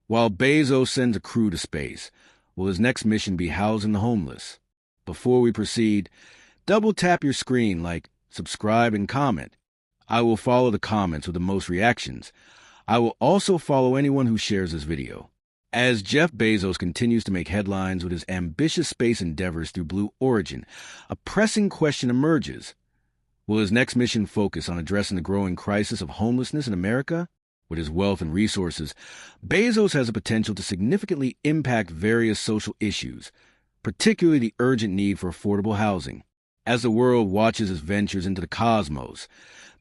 While Bezo sends a crew to space, will his next mission be housing the homeless? Before we proceed, double tap your screen, like, subscribe, and comment. I will follow the comments with the most reactions. I will also follow anyone who shares this video. As Jeff Bezos continues to make headlines with his ambitious space endeavors through Blue Origin, a pressing question emerges. Will his next mission focus on addressing the growing crisis of homelessness in America? With his wealth and resources, Bezos has the potential to significantly impact various social issues, particularly the urgent need for affordable housing. As the world watches his ventures into the cosmos,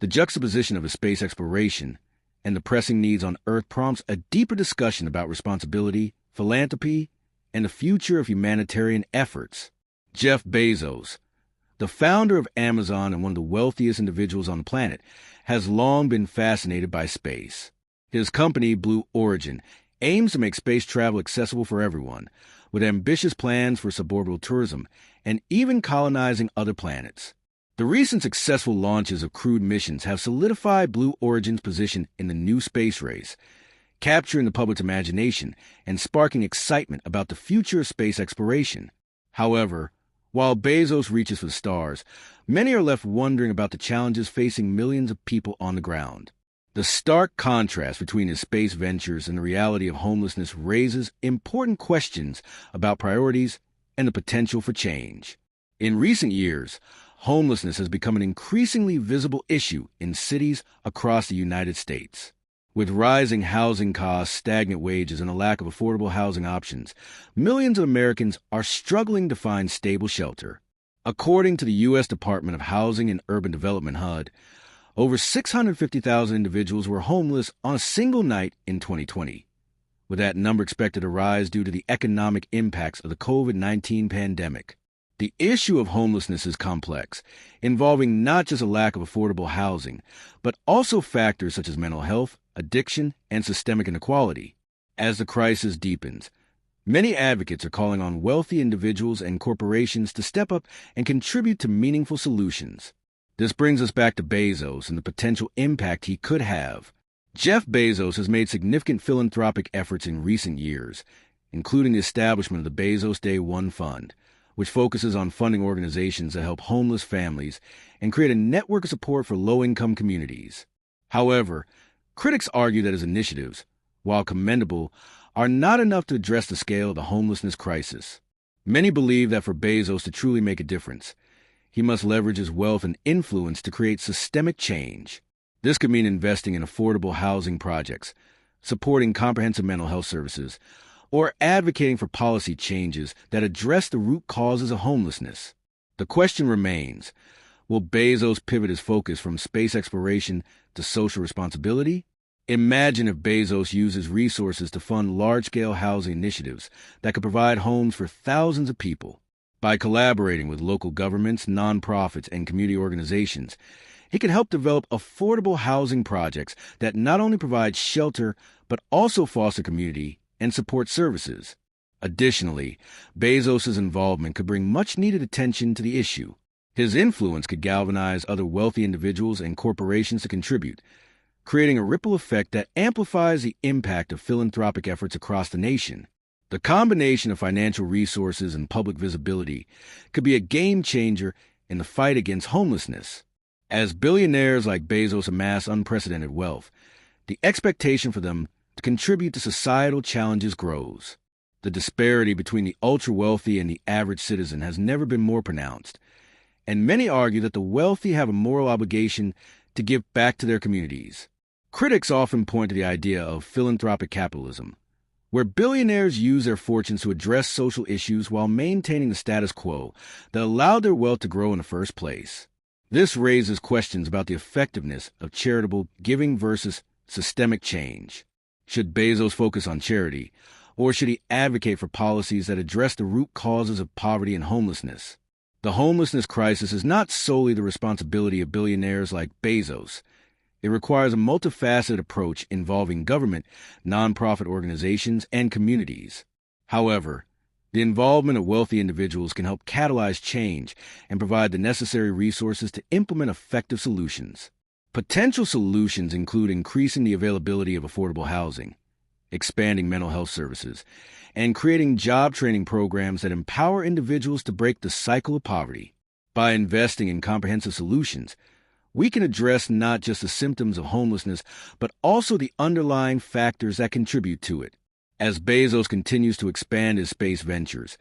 the juxtaposition of his space exploration and the pressing needs on Earth prompts a deeper discussion about responsibility, philanthropy, and the future of humanitarian efforts. Jeff Bezos, the founder of Amazon and one of the wealthiest individuals on the planet, has long been fascinated by space. His company, Blue Origin, aims to make space travel accessible for everyone, with ambitious plans for suborbital tourism and even colonizing other planets. The recent successful launches of crewed missions have solidified Blue Origin's position in the new space race, capturing the public's imagination and sparking excitement about the future of space exploration. However, while Bezos reaches for the stars, many are left wondering about the challenges facing millions of people on the ground. The stark contrast between his space ventures and the reality of homelessness raises important questions about priorities and the potential for change. In recent years, homelessness has become an increasingly visible issue in cities across the United States. With rising housing costs, stagnant wages, and a lack of affordable housing options, millions of Americans are struggling to find stable shelter. According to the U.S. Department of Housing and Urban Development (HUD), over 650,000 individuals were homeless on a single night in 2020, with that number expected to rise due to the economic impacts of the COVID-19 pandemic. The issue of homelessness is complex, involving not just a lack of affordable housing, but also factors such as mental health, addiction, and systemic inequality. As the crisis deepens, many advocates are calling on wealthy individuals and corporations to step up and contribute to meaningful solutions. This brings us back to Bezos and the potential impact he could have. Jeff Bezos has made significant philanthropic efforts in recent years, including the establishment of the Bezos Day One Fund, which focuses on funding organizations that help homeless families and create a network of support for low-income communities. However, critics argue that his initiatives, while commendable, are not enough to address the scale of the homelessness crisis. Many believe that for Bezos to truly make a difference, he must leverage his wealth and influence to create systemic change. This could mean investing in affordable housing projects, supporting comprehensive mental health services, or advocating for policy changes that address the root causes of homelessness. The question remains, will Bezos pivot his focus from space exploration to social responsibility? Imagine if Bezos uses resources to fund large-scale housing initiatives that could provide homes for thousands of people. By collaborating with local governments, nonprofits, and community organizations, he could help develop affordable housing projects that not only provide shelter, but also foster community and support services. Additionally, Bezos' involvement could bring much-needed attention to the issue. His influence could galvanize other wealthy individuals and corporations to contribute, creating a ripple effect that amplifies the impact of philanthropic efforts across the nation. The combination of financial resources and public visibility could be a game-changer in the fight against homelessness. As billionaires like Bezos amass unprecedented wealth, the expectation for them to contribute to societal challenges grows. The disparity between the ultra-wealthy and the average citizen has never been more pronounced, and many argue that the wealthy have a moral obligation to give back to their communities. Critics often point to the idea of philanthropic capitalism, where billionaires use their fortunes to address social issues while maintaining the status quo that allowed their wealth to grow in the first place. This raises questions about the effectiveness of charitable giving versus systemic change. Should Bezos focus on charity, or should he advocate for policies that address the root causes of poverty and homelessness? The homelessness crisis is not solely the responsibility of billionaires like Bezos. It requires a multifaceted approach involving government, nonprofit organizations, and communities. However, the involvement of wealthy individuals can help catalyze change and provide the necessary resources to implement effective solutions. Potential solutions include increasing the availability of affordable housing, expanding mental health services, and creating job training programs that empower individuals to break the cycle of poverty. By investing in comprehensive solutions, we can address not just the symptoms of homelessness, but also the underlying factors that contribute to it. As Bezos continues to expand his space ventures,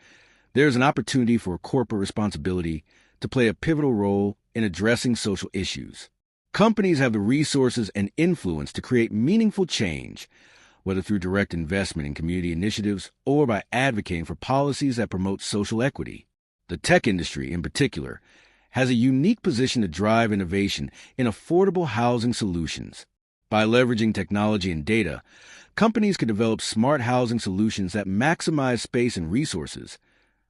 there is an opportunity for corporate responsibility to play a pivotal role in addressing social issues. Companies have the resources and influence to create meaningful change, whether through direct investment in community initiatives or by advocating for policies that promote social equity. The tech industry, in particular, has a unique position to drive innovation in affordable housing solutions. By leveraging technology and data, companies can develop smart housing solutions that maximize space and resources,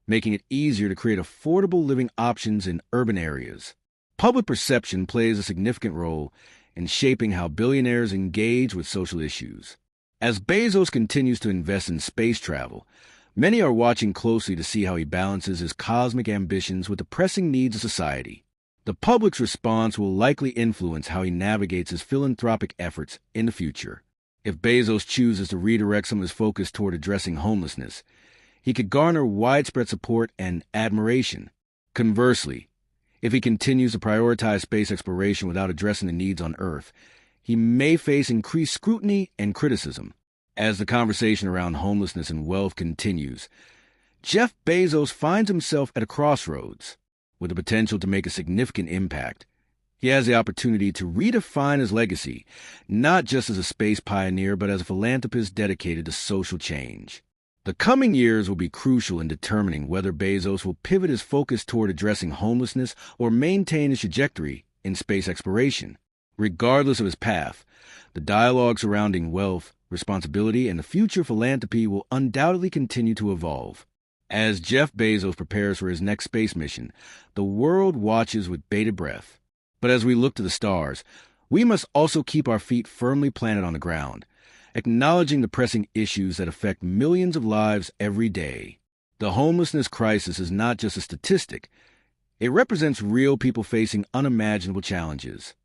making it easier to create affordable living options in urban areas. Public perception plays a significant role in shaping how billionaires engage with social issues. As Bezos continues to invest in space travel, many are watching closely to see how he balances his cosmic ambitions with the pressing needs of society. The public's response will likely influence how he navigates his philanthropic efforts in the future. If Bezos chooses to redirect some of his focus toward addressing homelessness, he could garner widespread support and admiration. Conversely, if he continues to prioritize space exploration without addressing the needs on Earth, he may face increased scrutiny and criticism. As the conversation around homelessness and wealth continues, Jeff Bezos finds himself at a crossroads. With the potential to make a significant impact, he has the opportunity to redefine his legacy, not just as a space pioneer, but as a philanthropist dedicated to social change. The coming years will be crucial in determining whether Bezos will pivot his focus toward addressing homelessness or maintain his trajectory in space exploration. Regardless of his path, the dialogue surrounding wealth, responsibility, and the future of philanthropy will undoubtedly continue to evolve. As Jeff Bezos prepares for his next space mission, the world watches with bated breath. But as we look to the stars, we must also keep our feet firmly planted on the ground, acknowledging the pressing issues that affect millions of lives every day. The homelessness crisis is not just a statistic. It represents real people facing unimaginable challenges.